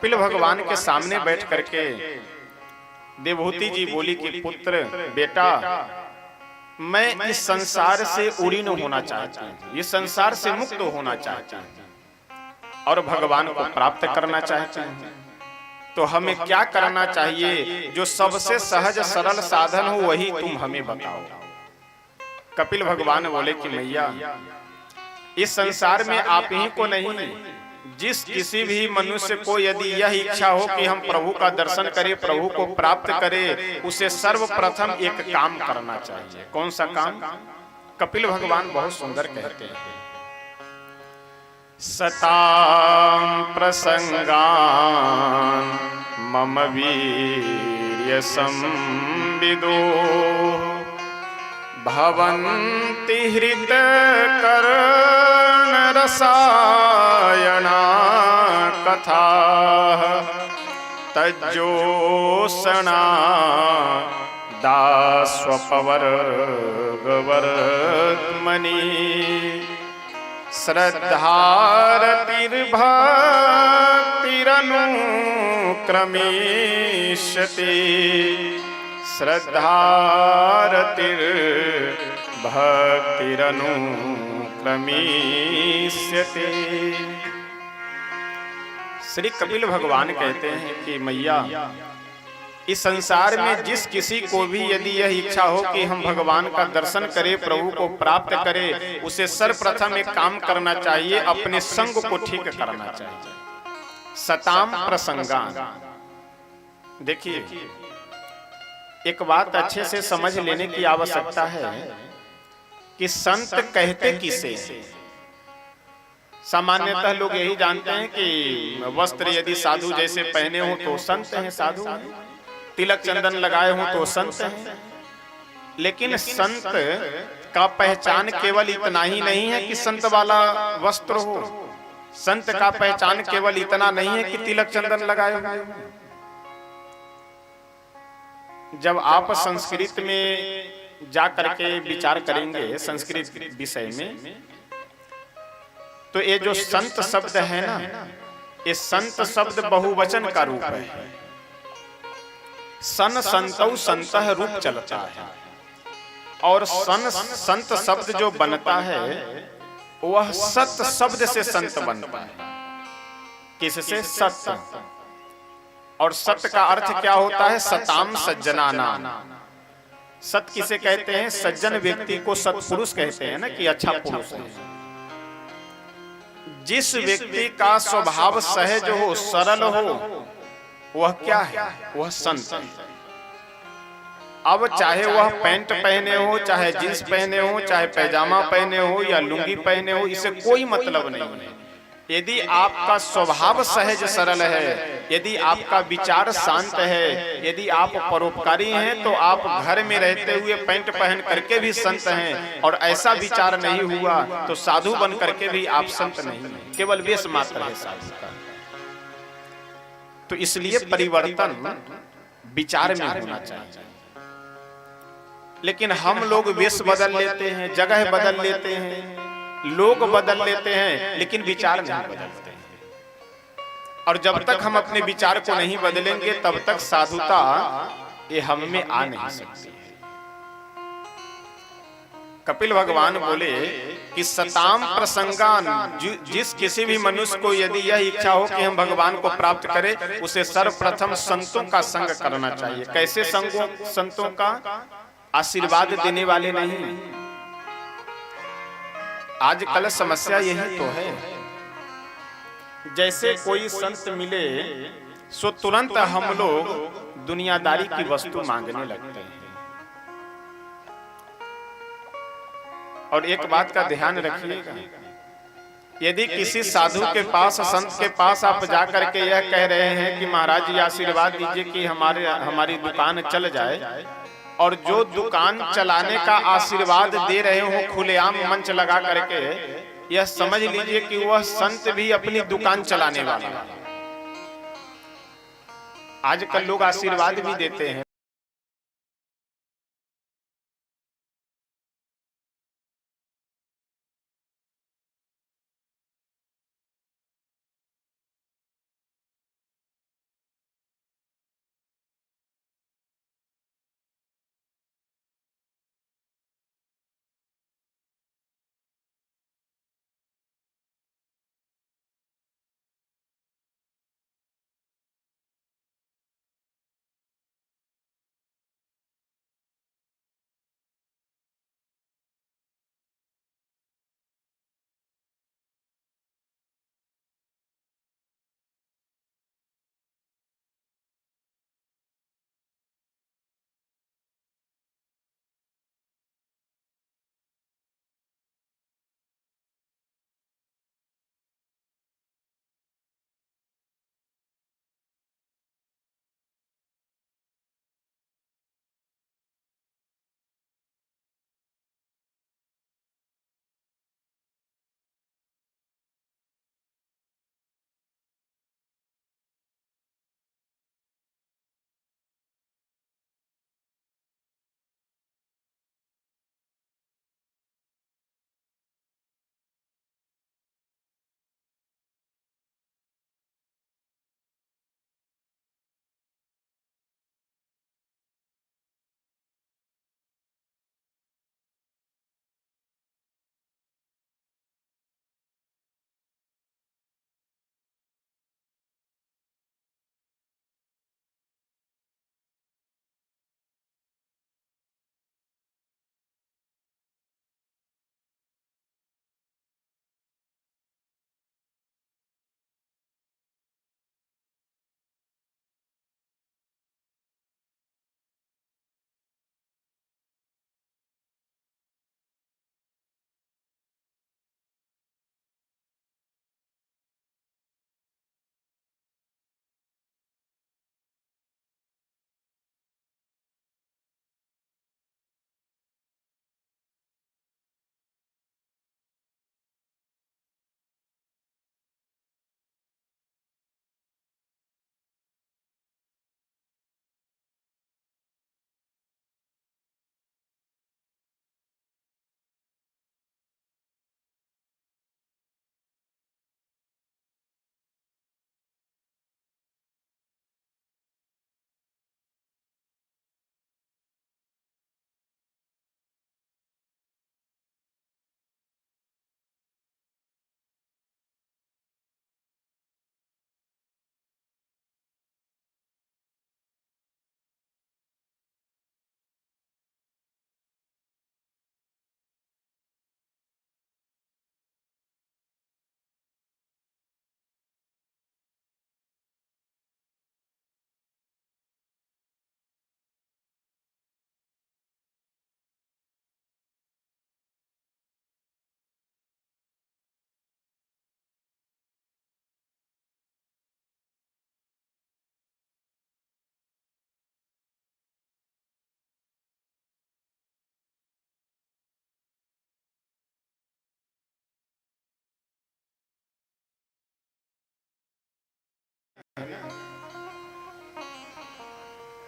कपिल भगवान के सामने बैठ करके देवहूति जी बोली कि पुत्र बेटा, मैं इस संसार से उड़ीन होना चाहती हूँ, इस संसार से मुक्त होना चाहती हूँ और भगवान को प्राप्त करना चाहती हूँ। तो हमें क्या करना चाहिए? जो सबसे सहज सरल साधन हो वही तुम हमें बताओ। कपिल भगवान बोले कि मैया, इस संसार में आप ही को नहीं, जिस किसी भी मनुष्य को यदि यह इच्छा हो कि हम प्रभु का दर्शन करें, प्रभु को प्राप्त करें, उसे सर्वप्रथम एक काम करना चाहिए। कौन सा काम? कपिल भगवान बहुत सुंदर कहते हैं, सतां प्रसंगान मम वीर्य संविदो भवन्ति हृत कर्ण रसायना कथा तज्जोषणा दास्वपवर्गवर्त्मनि श्रद्धारतिर्भक्तिरनुक्रमिष्यति श्रद्धारतिर्भक्तिरनुक्रमिष्यति। श्री कपिल भगवान कहते हैं कि मैया, इस संसार में जिस किसी को भी यदि यह इच्छा हो कि हम भगवान का दर्शन करें, प्रभु को प्राप्त करें, उसे सर्वप्रथम एक काम करना चाहिए, अपने संग को ठीक करना चाहिए। सताम प्रसंगान। देखिए, एक बात अच्छे से समझ लेने की आवश्यकता है कि संत कहते किसे। सामान्यतः लोग यही जानते हैं कि वस्त्र यदि साधु जैसे पहने हो तो संत हैं, साधु हैं, तिलक चंदन लगाए हो तो संत हैं। लेकिन संत का पहचान केवल इतना ही नहीं है कि संत वाला वस्त्र हो, संत का पहचान केवल इतना नहीं है कि तिलक चंदन लगाए हो। जब आप संस्कृत में जा करके विचार करेंगे संस्कृत विषय में, तो ये जो संत शब्द है ना, ये संत शब्द बहुवचन का रूप है। सन संतौ संतः रूप चलता है और संत शब्द जो बनता है वह सत शब्द से संत बनता है। किससे? सत्य। और सत्य का अर्थ क्या होता है? सताम सज्जनानाम। सत किसे कहते हैं? सज्जन व्यक्ति को सत्पुरुष कहते हैं ना, कि अच्छा पुरुष है। जिस व्यक्ति का स्वभाव सहज हो, सरल हो, वह क्या है? वह संत है। अब चाहे वह पैंट पहने हो, चाहे जींस पहने हो, चाहे पैजामा पहने हो या लुंगी पहने हो, इससे कोई मतलब नहीं है। यदि आपका स्वभाव सहज सरल है, यदि आपका विचार शांत है, यदि आप परोपकारी हैं, तो आप घर में रहते हुए पैंट पहन करके भी संत हैं। और ऐसा विचार नहीं हुआ तो साधु बन करके भी आप संत नहीं हैं, केवल वेश मात्र है साधु का। तो इसलिए परिवर्तन विचार में होना चाहिए। लेकिन हम लोग वेश बदल लेते हैं, जगह बदल लेते हैं, लोग बदल लेते हैं, लेकिन विचार नहीं बदलते हैं। और जब तक हम अपने विचार को नहीं बदलेंगे तब तक साधुता ये हम में आ नहीं सकती है। कपिल भगवान बोले कि सताम प्रसंगान, जिस किसी भी मनुष्य को यदि यह इच्छा हो कि हम भगवान को प्राप्त करें, उसे सर्वप्रथम संतों का संग करना चाहिए। कैसे संगों? संतों का आशीर्वाद देने वाले नहीं। आजकल समस्या यही तो है, जैसे कोई संत मिले सो तुरंत हम लोग दुनियादारी की वस्तु मांगने लगते हैं। और एक बात का ध्यान रखिएगा, यदि किसी साधु के पास, संत के पास आप जाकर के यह कह रहे हैं कि महाराज जी आशीर्वाद दीजिए कि हमारी दुकान चल जाए, और जो दुकान चलाने का आशीर्वाद दे रहे हो खुलेआम मंच लगा करके, यह समझ लीजिए कि वह संत भी अपनी दुकान चलाने वाला है। आजकल लोग आशीर्वाद भी देते हैं।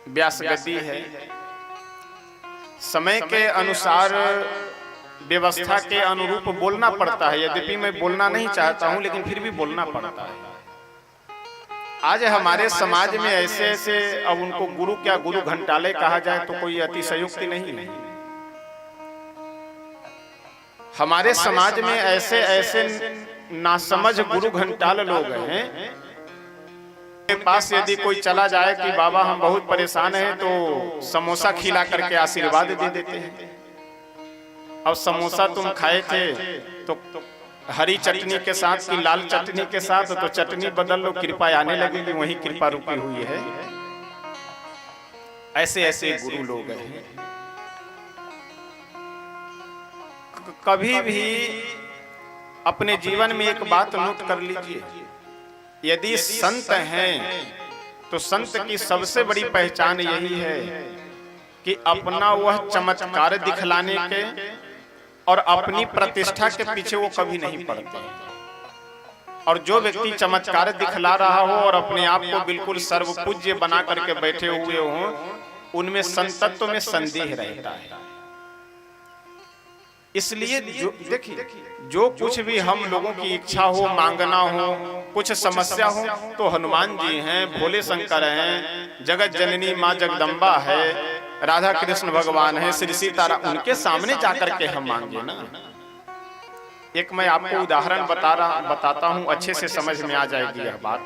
व्यास गद्दी है, समय के अनुसार व्यवस्था के अनुरूप बोलना पड़ता है। यद्यपि मैं बोलना नहीं चाहता हूं, लेकिन फिर भी बोलना पड़ता है। आज हमारे समाज में ऐसे ऐसे, अब उनको गुरु क्या गुरु घंटाले कहा जाए तो कोई अतिशयोक्ति नहीं है। हमारे समाज में ऐसे ऐसे नासमझ गुरु घंटाल लोग हैं के पास यदि कोई चला जाए कि बाबा हम बहुत परेशान हैं, तो समोसा खिला करके आशीर्वाद दे देते हैं। अब समोसा तुम खाए थे तो हरी चटनी के साथ कि लाल चटनी के साथ, तो चटनी बदल लो, कृपा आने लगेगी, वही कृपा रुकी हुई है। ऐसे ऐसे गुरु लोग हैं। कभी भी अपने जीवन में एक बात नोट कर लीजिए, यदि संत हैं तो संत की सबसे बड़ी पहचान यही है कि अपना वह चमत्कार दिखलाने के और अपनी प्रतिष्ठा के पीछे वो कभी नहीं पड़ते। और जो व्यक्ति चमत्कार दिखला रहा हो और अपने आप को बिल्कुल सर्वपूज्य बना करके बैठे हुए हों, उनमें संतत्व में संदेह रहता है। इसलिए देखिए, जो कुछ भी हम लोगों की इच्छा हो, मांगना हो, कुछ समस्या हो, तो हनुमान जी हैं, भोले शंकर हैं, जगत जननी माँ जगदम्बा है, राधा कृष्ण भगवान है, श्री सीताराम, उनके सामने जाकर के हम मांगे ना। एक मैं आपको उदाहरण बताता हूं, अच्छे से समझ में आ जाएगी यह बात।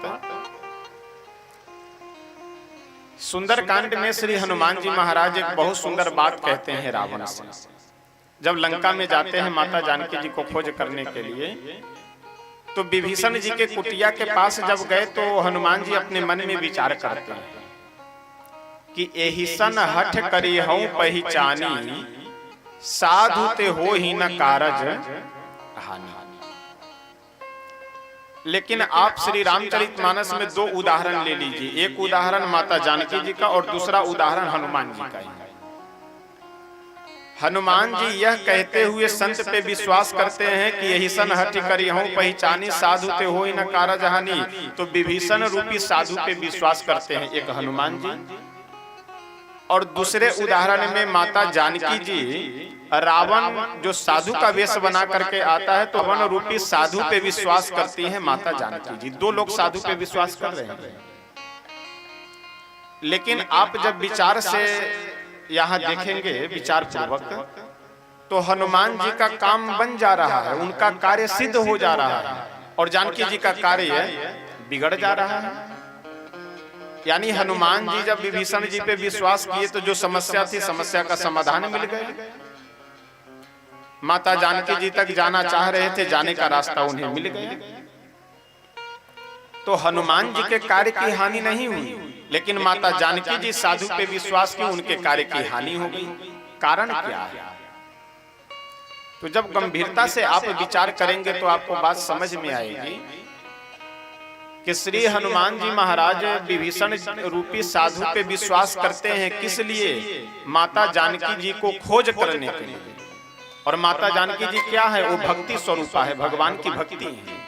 सुंदरकांड में श्री हनुमान जी महाराज एक बहुत सुंदर बात कहते हैं रावण से। जब लंका में जाते हैं माता जानकी जी को खोज करने के लिए, तो विभीषण जी के कुटिया के पास जब गए तो हनुमान जी अपने मन में विचार करते हैं कि एहिसन हठ करी हूं पहिचानी, साधु ते हो ही न कारज हानि। लेकिन आप श्री रामचरितमानस में दो उदाहरण ले लीजिए, एक उदाहरण माता जानकी जी का और दूसरा उदाहरण हनुमान जी का है। हनुमान जी यह कहते हुए संत पे विश्वास करते हैं कि यही सन हठ करी हूं पहचानी, साधु ते हो न कारज हानि। तो विभीषण रूपी साधु पे विश्वास करते हैं एक हनुमान जी, और दूसरे उदाहरण में माता जानकी जी रावण जो साधु का वेश बना करके आता है, तो रावण रूपी साधु पे विश्वास करती हैं माता जानकी जी। दो लोग साधु पे विश्वास कर रहे हैं। लेकिन आप जब विचार से यहाँ देखेंगे विचार पूर्वक, तो हनुमान जी का काम बन जा रहा है, उनका कार्य सिद्ध हो जा रहा है, और जानकी जी का कार्य बिगड़ जा रहा है। यानी हनुमान जी जब विभीषण जी पे विश्वास किए तो जो समस्या थी, समस्या का समाधान मिल गया। माता जानकी जी तक जाना चाह रहे थे, जाने का रास्ता उन्हें मिल गया। तो हनुमान जी के कार्य की हानि नहीं हुई, लेकिन माता जानकी जी साधु पे विश्वास की, उनके कार्य की हानि हो गई। कारण क्या है? तो जब गंभीरता से आप विचार करेंगे तो आपको बात समझ में आएगी कि श्री हनुमान जी महाराज विभीषण रूपी साधु पे विश्वास करते हैं किस लिए? माता जानकी जी को खोज करने के लिए। और माता जानकी जी क्या है? वो भक्ति स्वरूपा है, भगवान की भक्ति है।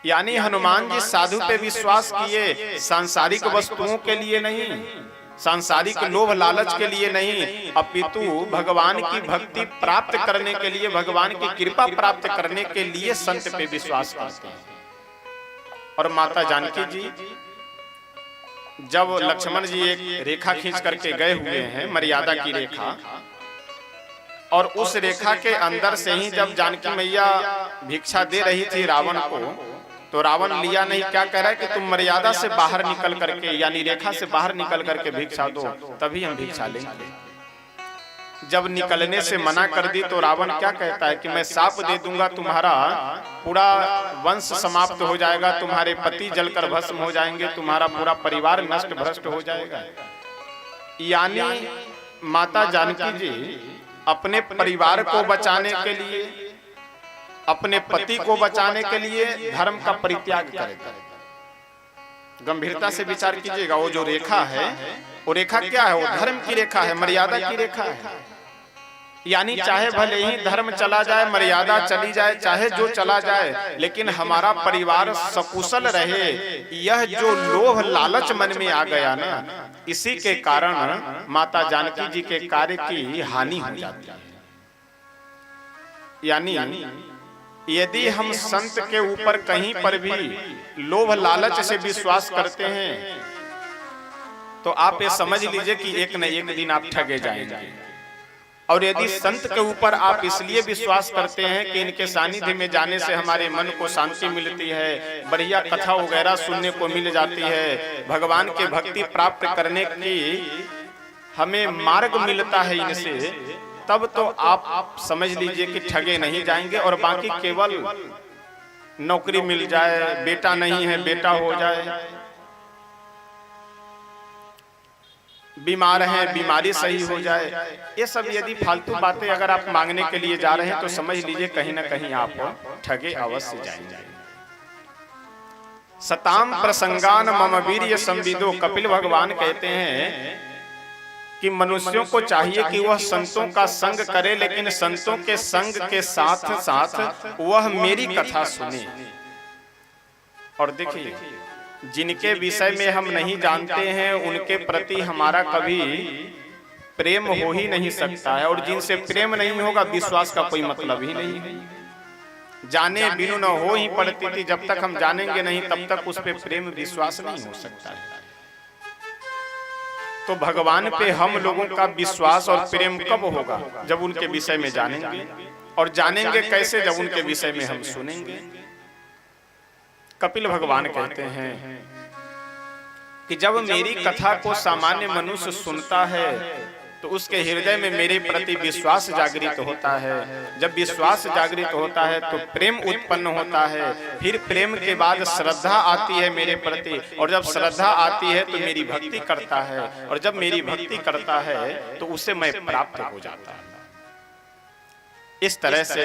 यानी हनुमान जी साधु पे विश्वास किए सांसारिक वस्तुओं के लिए नहीं, सांसारिक लोभ लालच के लिए नहीं, अपितु भगवान की भक्ति प्राप्त करने के लिए, भगवान की कृपा प्राप्त करने के लिए संत पे विश्वास करते हैं। और माता जानकी जी जब लक्ष्मण जी एक रेखा खींच करके गए हुए हैं, मर्यादा की रेखा, और उस रेखा के अंदर से ही जब जानकी मैया भिक्षा दे रही थी रावण को, तो रावण लिया नहीं, क्या कह रहा है कि तुम मर्यादा से बाहर निकल करके, यानी रेखा से बाहर निकल करके भिक्षा दो, तभी हम भिक्षा लेंगे। जब निकलने से मना कर दी तो रावण क्या कहता है कि मैं शाप दे दूंगा, तुम्हारा पूरा वंश समाप्त हो जाएगा, तुम्हारे पति जलकर भस्म हो जाएंगे, तुम्हारा पूरा परिवार नष्ट भ्रष्ट हो जाएगा। यानी माता जानकी जी अपने परिवार को बचाने के लिए, अपने पति को बचाने के लिए धर्म का परित्याग करेगा। गंभीरता से विचार कीजिएगा, वो जो रेखा है, वो रेखा क्या है? वो धर्म की रेखा है, मर्यादा की रेखा है। यानी चाहे भले ही धर्म चला जाए, मर्यादा चली जाए, चाहे जो चला जाए, लेकिन हमारा परिवार सकुशल रहे, यह जो लोभ लालच मन में आ गया ना, इसी के कारण माता जानकी जी के कार्य की हानि हो जाती है। यानी यदि हम संत के ऊपर कहीं पर भी लोभ लालच से विश्वास करते हैं, तो आप ये समझ लीजिए कि एक न एक दिन आप ठगे जाएंगे। और यदि संत के ऊपर आप इसलिए विश्वास करते हैं कि इनके सानिध्य में जाने से हमारे मन को शांति मिलती है, बढ़िया कथा वगैरह सुनने को मिल जाती है, भगवान के भक्ति प्राप्त करने की हमें मार्ग मिलता है इनसे, तब तो आप समझ लीजिए कि ठगे नहीं जाएंगे। और बाकी केवल नौकरी मिल जाए, बेटा नहीं है बेटा हो जाए, बीमार हैं बीमारी सही हो जाए, ये सब यदि फालतू बातें अगर आप मांगने के लिए जा रहे हैं तो समझ लीजिए कहीं ना कहीं आप ठगे अवश्य जाएंगे। सताम प्रसंगान मम वीर्य संविदो, कपिल भगवान कहते हैं कि मनुष्यों को चाहिए कि वह संतों का संग करे, लेकिन संतों के संग के साथ साथ वह मेरी कथा सुने। और देखिए, जिनके विषय में हम नहीं जानते हैं उनके प्रति हमारा कभी प्रेम हो ही नहीं सकता है, और जिनसे प्रेम नहीं होगा विश्वास का कोई मतलब ही नहीं है। जाने बिनु न हो ही पड़ती थी, जब तक हम जानेंगे नहीं तब तक उस पे प्रेम विश्वास नहीं हो सकता है। तो भगवान पे हम लोगों का विश्वास और प्रेम कब होगा? जब उनके विषय में जानेंगे। और जानेंगे कैसे? जब उनके विषय में हम सुनेंगे। कपिल भगवान कहते हैं कि जब मेरी कथा को सामान्य मनुष्य सुनता है तो उसके हृदय में मेरे प्रति विश्वास जागृत होता है। जब विश्वास जागृत होता है तो प्रेम उत्पन्न होता है, फिर प्रेम के बाद श्रद्धा आती है मेरे प्रति, और जब श्रद्धा आती है तो मेरी भक्ति करता है, और जब मेरी भक्ति करता है तो उसे मैं प्राप्त हो जाता है। इस तरह से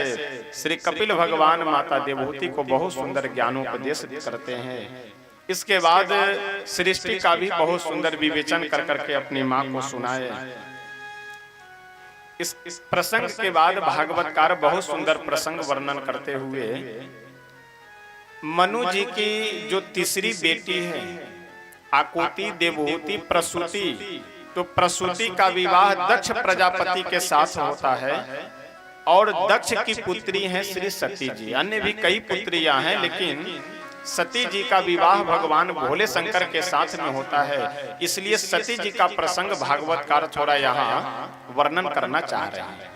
श्री कपिल भगवान माता देवहूति को बहुत सुंदर ज्ञानोपदेश करते हैं। इसके बाद सृष्टि का भी बहुत सुंदर विवेचन कर करके अपनी मां को सुनाए। इस प्रसंग के बाद भागवतकार बहुत सुंदर प्रसंग वर्णन करते हुए मनु जी की जो तीसरी बेटी है आकुति देवहूति प्रसूति, तो प्रसूति का विवाह दक्ष प्रजापति के साथ होता है, और दक्ष की पुत्री हैं श्री सती जी। अन्य भी कई पुत्रियां हैं, लेकिन सती जी का विवाह भगवान भोले शंकर के साथ में होता है। इसलिए सती जी का प्रसंग भागवतकार थोड़ा यहाँ वर्णन करना चाह रहे हैं।